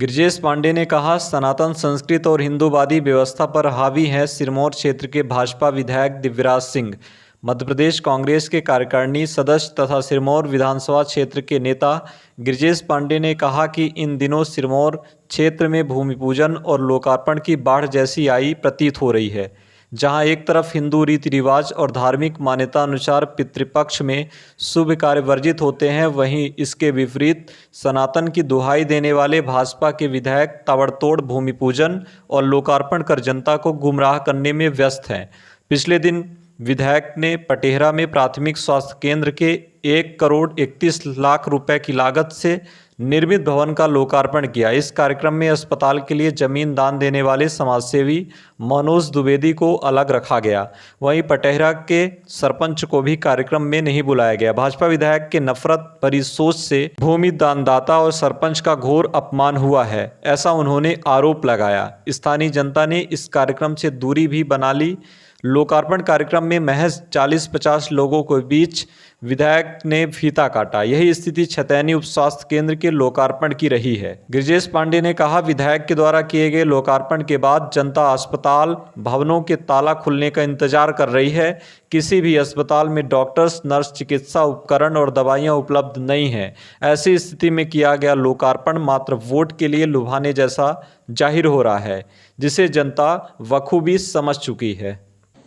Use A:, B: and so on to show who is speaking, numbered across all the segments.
A: गिरिजेश पांडे ने कहा, सनातन संस्कृति और हिंदूवादी व्यवस्था पर हावी हैं सिरमौर क्षेत्र के भाजपा विधायक दिव्यराज सिंह। मध्य प्रदेश कांग्रेस के कार्यकारिणी सदस्य तथा सिरमौर विधानसभा क्षेत्र के नेता गिरिजेश पांडे ने कहा कि इन दिनों सिरमौर क्षेत्र में भूमि पूजन और लोकार्पण की बाढ़ जैसी आई प्रतीत हो रही है। जहां एक तरफ हिंदू रीति रिवाज और धार्मिक मान्यता अनुसार पितृपक्ष में शुभ कार्य वर्जित होते हैं, वहीं इसके विपरीत सनातन की दुहाई देने वाले भाजपा के विधायक ताबड़तोड़ भूमि पूजन और लोकार्पण कर जनता को गुमराह करने में व्यस्त हैं। पिछले दिन विधायक ने पटेहरा में प्राथमिक स्वास्थ्य केंद्र के 1,31,00,000 रुपए की लागत से निर्मित भवन का लोकार्पण किया। इस कार्यक्रम में अस्पताल के लिए जमीन दान देने वाले समाजसेवी मनोज द्विवेदी को अलग रखा गया। वहीं पटेहरा के सरपंच को भी कार्यक्रम में नहीं बुलाया गया। भाजपा विधायक के नफरत भरी सोच से भूमि दानदाता और सरपंच का घोर अपमान हुआ है, ऐसा उन्होंने आरोप लगाया। स्थानीय जनता ने इस कार्यक्रम से दूरी भी बना ली। लोकार्पण कार्यक्रम में महज 40-50 लोगों के बीच विधायक ने फीता काटा। यही स्थिति छतैनी उप स्वास्थ्य केंद्र के लोकार्पण की रही है। गिरिजेश पांडे ने कहा, विधायक के द्वारा किए गए लोकार्पण के बाद जनता अस्पताल भवनों के ताला खुलने का इंतजार कर रही है। किसी भी अस्पताल में डॉक्टर्स, नर्स, चिकित्सा उपकरण और दवाइयां उपलब्ध नहीं हैं। ऐसी स्थिति में किया गया लोकार्पण मात्र वोट के लिए लुभाने जैसा जाहिर हो रहा है, जिसे जनता बखूबी समझ चुकी है।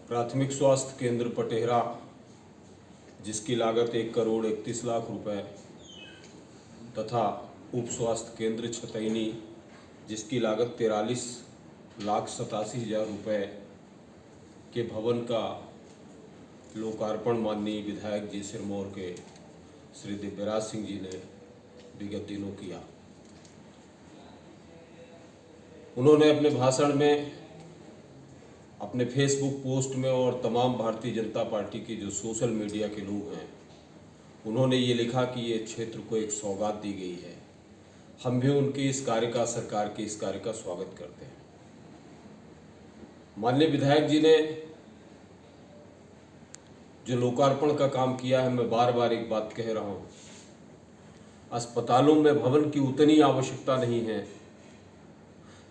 B: प्राथमिक स्वास्थ्य केंद्र पटेहरा, जिसकी लागत 1,31,00,000 रुपए तथा उप स्वास्थ्य केंद्र छतैनी, जिसकी लागत 43,87,000 रुपए के भवन का लोकार्पण माननीय विधायक जी सिरमौर के श्री दिव्यराज सिंह जी ने विगत दिनों किया। उन्होंने अपने भाषण में, अपने फेसबुक पोस्ट में और तमाम भारतीय जनता पार्टी के जो सोशल मीडिया के लोग हैं, उन्होंने ये लिखा कि ये क्षेत्र को एक सौगात दी गई है। हम भी उनके इस कार्य का, सरकार के इस कार्य का स्वागत करते हैं। माननीय विधायक जी ने जो लोकार्पण का काम किया है, मैं बार बार एक बात कह रहा हूँ, अस्पतालों में भवन की उतनी आवश्यकता नहीं है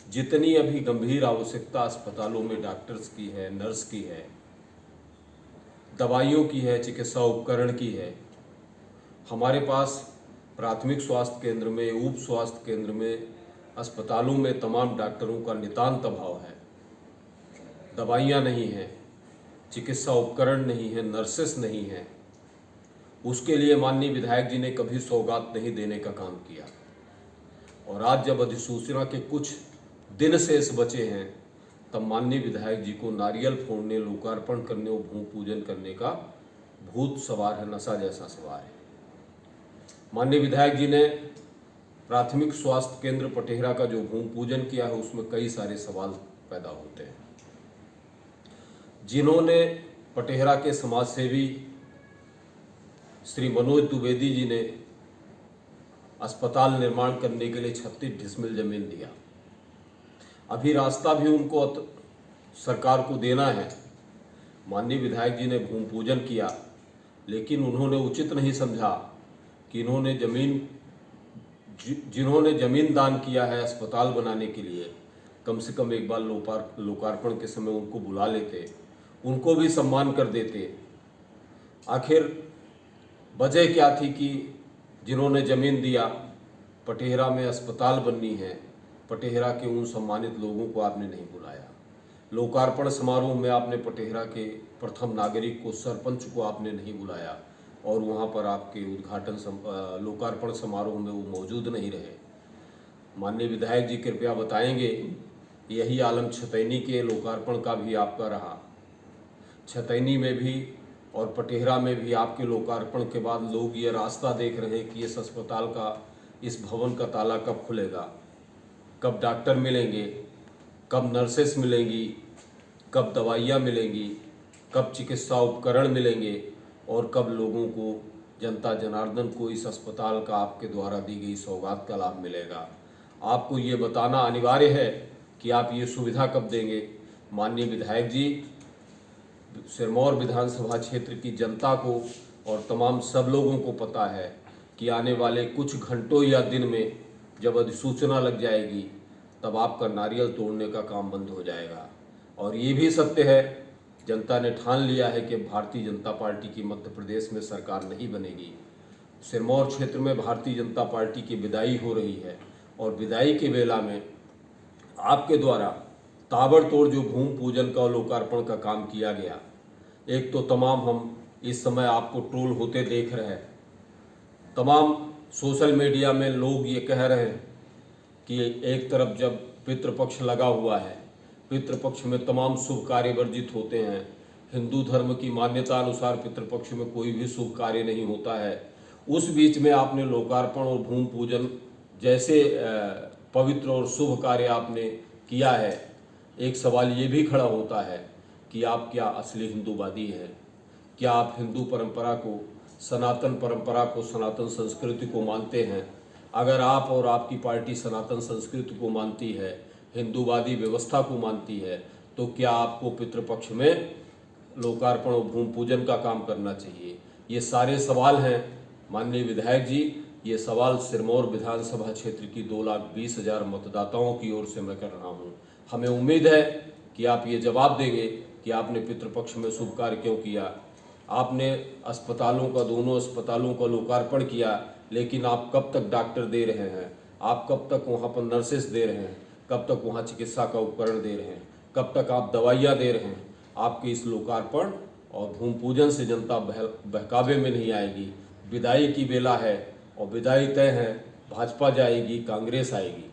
B: जितनी अभी गंभीर आवश्यकता अस्पतालों में डॉक्टर्स की है, नर्स की है, दवाइयों की है, चिकित्सा उपकरण की है। हमारे पास प्राथमिक स्वास्थ्य केंद्र में, उप स्वास्थ्य केंद्र में, अस्पतालों में तमाम डॉक्टरों का नितांत अभाव है। दवाइयाँ नहीं हैं, चिकित्सा उपकरण नहीं है, नर्सेस नहीं हैं। उसके लिए माननीय विधायक जी ने कभी सौगात नहीं देने का काम किया। और आज जब अधिसूचना के कुछ दिन शेष बचे हैं, तब माननीय विधायक जी को नारियल फोड़ने, लोकार्पण करने और भूमि पूजन करने का भूत सवार है, नशा जैसा सवार है। माननीय विधायक जी ने प्राथमिक स्वास्थ्य केंद्र पटेहरा का जो भूमि पूजन किया है, उसमें कई सारे सवाल पैदा होते हैं। जिन्होंने पटेहरा के समाजसेवी श्री मनोज द्विवेदी जी ने अस्पताल निर्माण करने के लिए 36 डिसमिल जमीन दिया। अभी रास्ता भी उनको सरकार को देना है। माननीय विधायक जी ने भूमि पूजन किया, लेकिन उन्होंने उचित नहीं समझा कि जिन्होंने जमीन दान किया है अस्पताल बनाने के लिए, कम से कम एक बार लोकार्पण के समय उनको बुला लेते, उनको भी सम्मान कर देते। आखिर वजह क्या थी कि जिन्होंने जमीन दिया, पटेहरा में अस्पताल बननी है, पटेहरा के उन सम्मानित लोगों को आपने नहीं बुलाया। लोकार्पण समारोह में आपने पटेहरा के प्रथम नागरिक को, सरपंच को आपने नहीं बुलाया, और वहाँ पर आपके लोकार्पण समारोह में वो मौजूद नहीं रहे। माननीय विधायक जी कृपया बताएंगे, यही आलम छतैनी के लोकार्पण का भी आपका रहा। छतैनी में भी और पटेहरा में भी आपके लोकार्पण के बाद लोग ये रास्ता देख रहे हैं कि इस अस्पताल का, इस भवन का ताला कब खुलेगा, कब डॉक्टर मिलेंगे, कब नर्सेस मिलेंगी, कब दवाइयाँ मिलेंगी, कब चिकित्सा उपकरण मिलेंगे, और कब लोगों को, जनता जनार्दन को इस अस्पताल का आपके द्वारा दी गई सौगात का लाभ मिलेगा। आपको ये बताना अनिवार्य है कि आप ये सुविधा कब देंगे। माननीय विधायक जी, सिरमौर विधानसभा क्षेत्र की जनता को और तमाम सब लोगों को पता है कि आने वाले कुछ घंटों या दिन में जब अधिसूचना लग जाएगी तब आपका नारियल तोड़ने का काम बंद हो जाएगा। और ये भी सत्य है, जनता ने ठान लिया है कि भारतीय जनता पार्टी की मध्य प्रदेश में सरकार नहीं बनेगी। सिरमौर क्षेत्र में भारतीय जनता पार्टी की विदाई हो रही है और विदाई के बेला में आपके द्वारा ताबड़तोड़ जो भूमि पूजन का लोकार्पण का काम किया गया, एक तो तमाम हम इस समय आपको ट्रोल होते देख रहे हैं, तमाम सोशल मीडिया में लोग ये कह रहे हैं कि एक तरफ जब पितृपक्ष लगा हुआ है, पितृपक्ष में तमाम शुभ कार्य वर्जित होते हैं। हिंदू धर्म की मान्यता अनुसार पितृपक्ष में कोई भी शुभ कार्य नहीं होता है। उस बीच में आपने लोकार्पण और भूमि पूजन जैसे पवित्र और शुभ कार्य आपने किया है। एक सवाल ये भी खड़ा होता है कि आप क्या असली हिंदूवादी हैं? क्या आप हिंदू परंपरा को, सनातन परंपरा को, सनातन संस्कृति को मानते हैं? अगर आप और आपकी पार्टी सनातन संस्कृति को मानती है, हिंदूवादी व्यवस्था को मानती है, तो क्या आपको पितृपक्ष में लोकार्पण और भूमि पूजन का काम करना चाहिए? ये सारे सवाल हैं माननीय विधायक जी। ये सवाल सिरमौर विधानसभा क्षेत्र की 2,20,000 मतदाताओं की ओर से मैं कर रहा हूँ। हमें उम्मीद है कि आप ये जवाब देंगे कि आपने पितृपक्ष में शुभ कार्य क्यों किया। आपने अस्पतालों का, दोनों अस्पतालों का लोकार्पण किया, लेकिन आप कब तक डॉक्टर दे रहे हैं? आप कब तक वहाँ पर नर्सेस दे रहे हैं? कब तक वहाँ चिकित्सा का उपकरण दे रहे हैं? कब तक आप दवाइयाँ दे रहे हैं? आपके इस लोकार्पण और भूमि पूजन से जनता बहकावे में नहीं आएगी। विदाई की बेला है और विदाई तय है, भाजपा जाएगी, कांग्रेस आएगी।